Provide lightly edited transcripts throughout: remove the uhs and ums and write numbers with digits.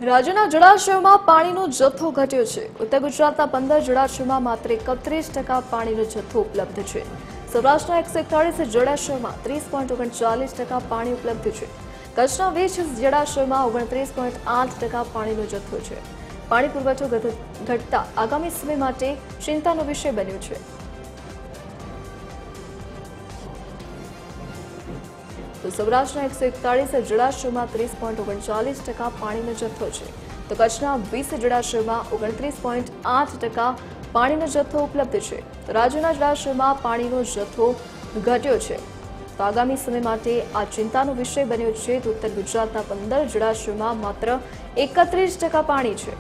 રાજ્યના જળાશયોમાં પાણીનો જથ્થો ઘટ્યો છે। ઉત્તર ગુજરાતના 15 જળાશયોમાં માત્ર 31% પાણીનો જથ્થો ઉપલબ્ધ છે। સૌરાષ્ટ્રના 141 જળાશયોમાં 30.39% પાણી ઉપલબ્ધ છે। કચ્છના 20 જળાશયોમાં 29.8% પાણીનો જથ્થો છે। પાણી પુરવઠો ઘટતા આગામી સમય માટે ચિંતાનો વિષય બન્યો છે। તો સૌરાષ્ટ્રના 141 જળાશયોમાં 30.39% પાણીનો જથ્થો છે, તો કચ્છના 20 જળાશયોમાં 29.8% પાણીનો જથ્થો ઉપલબ્ધ છે। તો રાજ્યના જળાશયોમાં પાણીનો જથ્થો ઘટ્યો છે, તો આગામી સમય માટે આ ચિંતાનો વિષય બન્યો છે। તો ઉત્તર ગુજરાતના 15 જળાશયોમાં માત્ર 31% પાણી છે।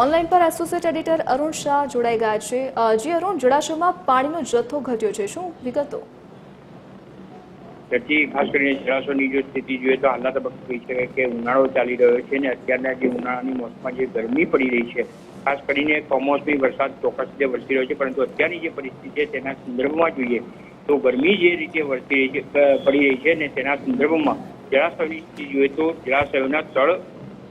ઓનલાઈન પર એસોસિએટ એડિટર અરુણ શાહ જોડાઈ ગયા છે। જી અરુણ, જળાશયોમાં પાણીનો જથ્થો ઘટ્યો છે, શું વિગતો? ખાસ કરીને જળાશયોની જો સ્થિતિ જોઈએ તો હાલના તબક્કે કહી શકાય કે ઉનાળો ચાલી રહ્યો છે અને અત્યારના જે ઉનાળાની મોસમમાં જે ગરમી પડી રહી છે, ખાસ કરીને કમોસમી વરસાદ ચોક્કસ રીતે વરસી રહ્યો છે, પરંતુ અત્યારની જે પરિસ્થિતિ છે તેના સંદર્ભમાં જોઈએ તો ગરમી જે રીતે પડી રહી છે અને તેના સંદર્ભમાં જળાશયોની સ્થિતિ જોઈએ તો જળાશયોના તળ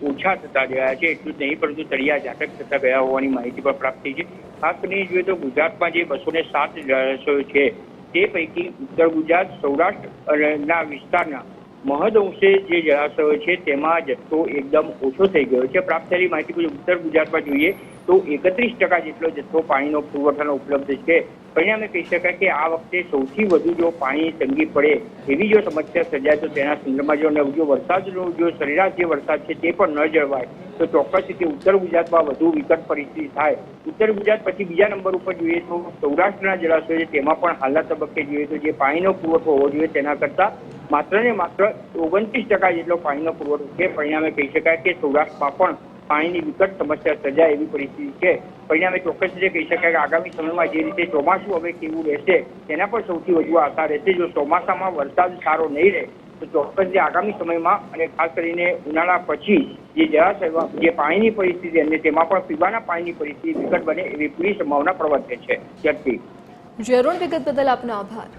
ઓછા થતા ગયા છે। એટલું જ નહીં પરંતુ તળિયા ઝાટક થતા ગયા હોવાની માહિતી પણ પ્રાપ્ત થઈ છે। ખાસ કરીને જોઈએ તો ગુજરાતમાં જે 207 જળાશયો છે તે પૈકી ઉત્તર ગુજરાત સૌરાષ્ટ્રના વિસ્તારના મહદઅંશે જે જળાશયો છે તેમાં જથ્થો એકદમ ઓછો થઈ ગયો છે। પ્રાપ્ત થયેલી માહિતી મુજબ ઉત્તર ગુજરાતમાં જોઈએ તો 31% જેટલો જથ્થો પાણીનો પુરવઠાનો ઉપલબ્ધ છે। પરિણામે કહી શકાય કે આ વખતે સૌથી વધુ જો પાણી તંગી પડે એવી જો સમસ્યા સર્જાય તો તેના સંદર્ભમાં જો વરસાદનો જો સરેરાશ જે વરસાદ છે તે પણ ન જળવાય તો ચોક્કસ રીતે ઉત્તર ગુજરાતમાં વધુ વિકટ પરિસ્થિતિ થાય। ઉત્તર ગુજરાત પછી બીજા નંબર ઉપર જોઈએ તો સૌરાષ્ટ્રના જળાશયો છે તેમાં પણ હાલના તબક્કે જોઈએ તો જે પાણીનો પુરવઠો હોવો જોઈએ તેના કરતાં માત્ર ને માત્ર 29% જેટલો પાણીનો પુરવઠો છે। પરિણામે કહી શકાય કે સૌરાષ્ટ્રમાં પણ પાણીની વિકટ સમસ્યા સર્જાય એવી પરિસ્થિતિ છે। પરિણામે ચોક્કસ રીતે કહી શકાય કે આગામી સમયમાં જે રીતે ચોમાસું હવે કેવું રહેશે તેના પર સૌથી વધુ આશા રહેશે। જો ચોમાસામાં વરસાદ સારો નહીં રહે તો ચોક્કસ જે આગામી સમયમાં અને ખાસ કરીને ઉનાળા પછી જે જળાશયમાં જે પાણીની પરિસ્થિતિ અને તેમાં પણ પીવાના પાણીની પરિસ્થિતિ વિકટ બને એવી પૂરી સંભાવના પ્રવર્તે છે। જી અરુણ, વિગત બદલ આપનો આભાર।